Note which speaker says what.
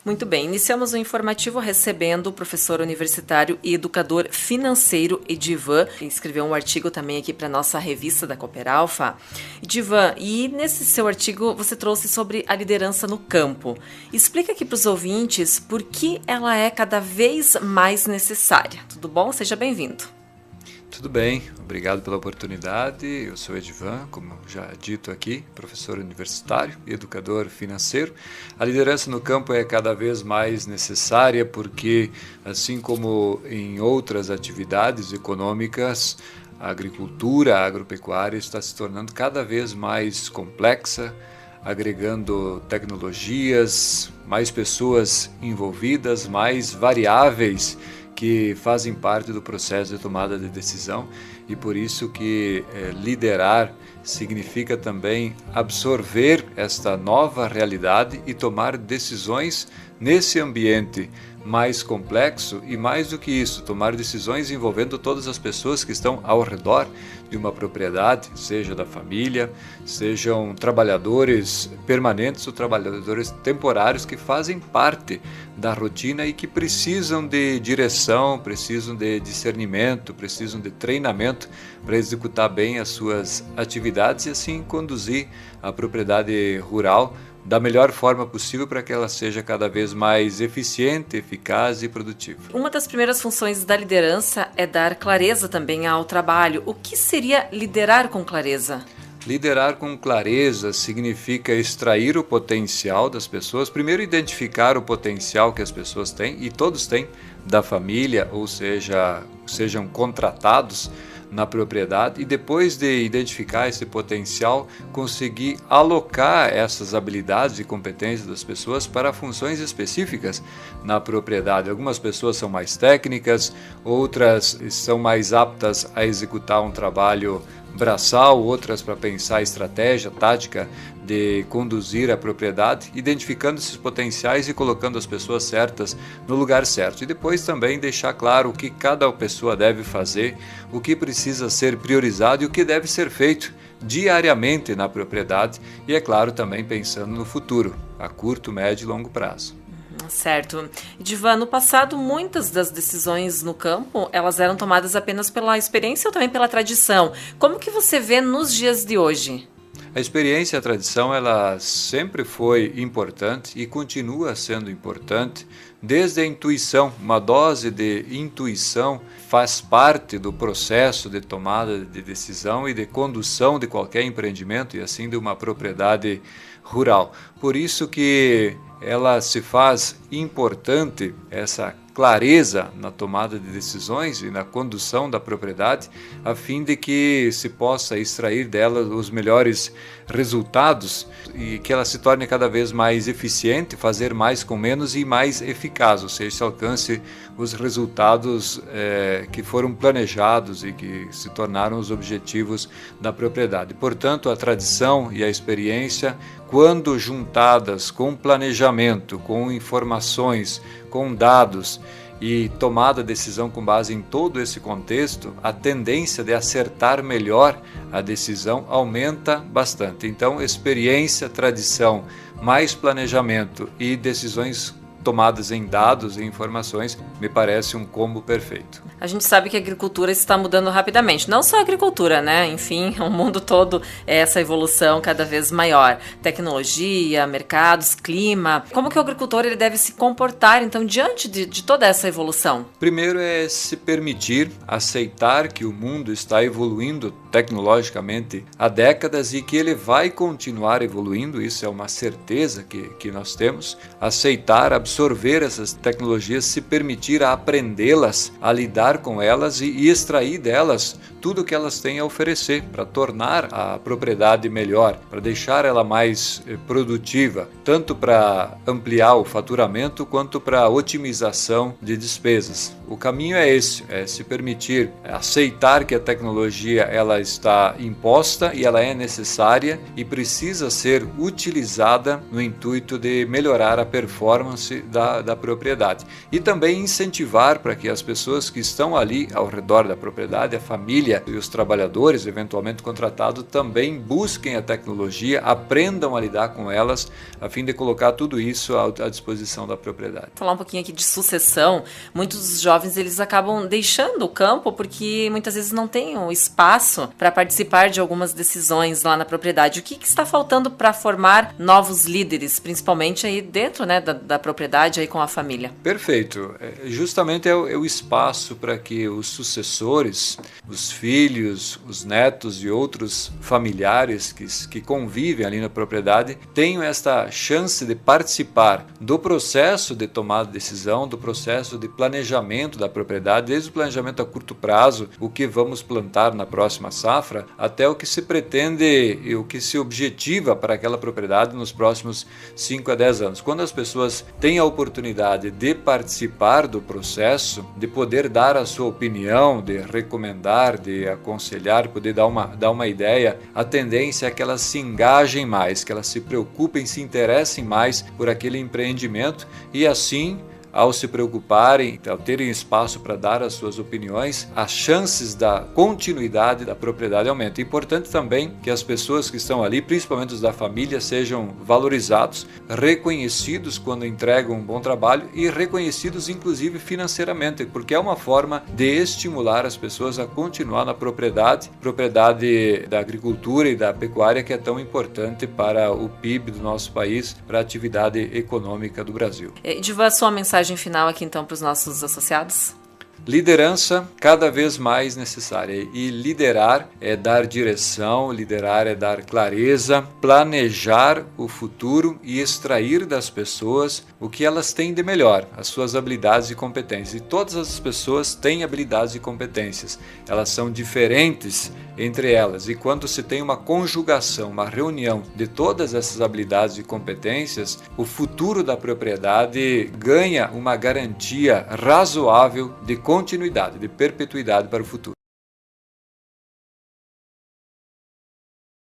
Speaker 1: Muito bem, iniciamos o informativo recebendo o professor universitário e educador financeiro Edivan, que escreveu um artigo também aqui para a nossa revista da Cooperalfa. Edivan, e nesse seu artigo você trouxe sobre a liderança no campo. Explica aqui para os ouvintes por que ela é cada vez mais necessária. Tudo bom? Seja bem-vindo.
Speaker 2: Tudo bem, obrigado pela oportunidade. Eu sou Edivan, como já dito aqui, professor universitário e educador financeiro. A liderança no campo é cada vez mais necessária porque, assim como em outras atividades econômicas, a agricultura, a agropecuária está se tornando cada vez mais complexa, agregando tecnologias, mais pessoas envolvidas, mais variáveis que fazem parte do processo de tomada de decisão, e por isso que liderar significa também absorver esta nova realidade e tomar decisões nesse ambiente mais complexo e, mais do que isso, tomar decisões envolvendo todas as pessoas que estão ao redor de uma propriedade, seja da família, sejam trabalhadores permanentes ou trabalhadores temporários que fazem parte da rotina e que precisam de direção, precisam de discernimento, precisam de treinamento para executar bem as suas atividades e assim conduzir a propriedade rural da melhor forma possível para que ela seja cada vez mais eficiente, eficaz e produtiva.
Speaker 1: Uma das primeiras funções da liderança é dar clareza também ao trabalho. O que seria liderar com clareza?
Speaker 2: Liderar com clareza significa extrair o potencial das pessoas, primeiro identificar o potencial que as pessoas têm, e todos têm, da família, ou seja, sejam contratados na propriedade, e depois de identificar esse potencial, conseguir alocar essas habilidades e competências das pessoas para funções específicas na propriedade. Algumas pessoas são mais técnicas, outras são mais aptas a executar um trabalho braçal, outras para pensar estratégia, tática de conduzir a propriedade, identificando esses potenciais e colocando as pessoas certas no lugar certo. E depois também deixar claro o que cada pessoa deve fazer, o que precisa ser priorizado e o que deve ser feito diariamente na propriedade e, é claro, também pensando no futuro, a curto, médio e longo prazo.
Speaker 1: Certo. Edivan, no passado, muitas das decisões no campo, elas eram tomadas apenas pela experiência ou também pela tradição. Como que você vê nos dias de hoje?
Speaker 2: A experiência e a tradição, ela sempre foi importante e continua sendo importante, desde a intuição. Uma dose de intuição faz parte do processo de tomada de decisão e de condução de qualquer empreendimento e assim de uma propriedade rural. Por isso que ela se faz importante, essa clareza na tomada de decisões e na condução da propriedade, a fim de que se possa extrair dela os melhores resultados e que ela se torne cada vez mais eficiente, fazer mais com menos e mais eficaz, ou seja, se alcance os resultados que foram planejados e que se tornaram os objetivos da propriedade. Portanto, a tradição e a experiência, quando juntadas com planejamento, com informações, com dados e tomada a decisão com base em todo esse contexto, a tendência de acertar melhor a decisão aumenta bastante. Então, experiência, tradição, mais planejamento e decisões tomadas em dados e informações, me parece um combo perfeito.
Speaker 1: A gente sabe que a agricultura está mudando rapidamente. Não só a agricultura, né? Enfim, o mundo todo é essa evolução cada vez maior. Tecnologia, mercados, clima. Como que o agricultor ele deve se comportar, então, diante de toda essa evolução?
Speaker 2: Primeiro é se permitir aceitar que o mundo está evoluindo tecnologicamente há décadas e que ele vai continuar evoluindo, isso é uma certeza que nós temos. Aceitar, absorver essas tecnologias, se permitir a aprendê-las, a lidar com elas e extrair delas tudo o que elas têm a oferecer para tornar a propriedade melhor, para deixar ela mais produtiva, tanto para ampliar o faturamento quanto para a otimização de despesas. O caminho é esse, é se permitir aceitar que a tecnologia ela está imposta e ela é necessária e precisa ser utilizada no intuito de melhorar a performance da propriedade. E também incentivar para que as pessoas que estão ali ao redor da propriedade, a família, família e os trabalhadores, eventualmente contratados, também busquem a tecnologia, aprendam a lidar com elas, a fim de colocar tudo isso à disposição da propriedade.
Speaker 1: Falar um pouquinho aqui de sucessão. Muitos jovens eles acabam deixando o campo porque muitas vezes não têm o espaço para participar de algumas decisões lá na propriedade. O que está faltando para formar novos líderes, principalmente aí dentro, né, da propriedade aí com a família?
Speaker 2: Perfeito. Justamente é o espaço para que os sucessores, os filhos, os netos e outros familiares que convivem ali na propriedade tenham esta chance de participar do processo de tomada de decisão, do processo de planejamento da propriedade, desde o planejamento a curto prazo, o que vamos plantar na próxima safra, até o que se pretende e o que se objetiva para aquela propriedade nos próximos 5 a 10 anos. Quando as pessoas têm a oportunidade de participar do processo, de poder dar a sua opinião, de recomendar, de aconselhar, poder dar uma ideia, a tendência é que elas se engajem mais, que elas se preocupem, se interessem mais por aquele empreendimento e assim, ao se preocuparem, ao terem espaço para dar as suas opiniões, as chances da continuidade da propriedade aumentam. É importante também que as pessoas que estão ali, principalmente os da família, sejam valorizados, reconhecidos quando entregam um bom trabalho e reconhecidos inclusive financeiramente, porque é uma forma de estimular as pessoas a continuar na propriedade da agricultura e da pecuária, que é tão importante para o PIB do nosso país, para a atividade econômica do Brasil.
Speaker 1: Edivan, sua mensagem final aqui então para os nossos associados?
Speaker 2: Liderança cada vez mais necessária, e liderar é dar direção, liderar é dar clareza, planejar o futuro e extrair das pessoas o que elas têm de melhor, as suas habilidades e competências. E todas as pessoas têm habilidades e competências, elas são diferentes entre elas, e quando se tem uma conjugação, uma reunião de todas essas habilidades e competências, o futuro da propriedade ganha uma garantia razoável de continuidade, de perpetuidade para o futuro.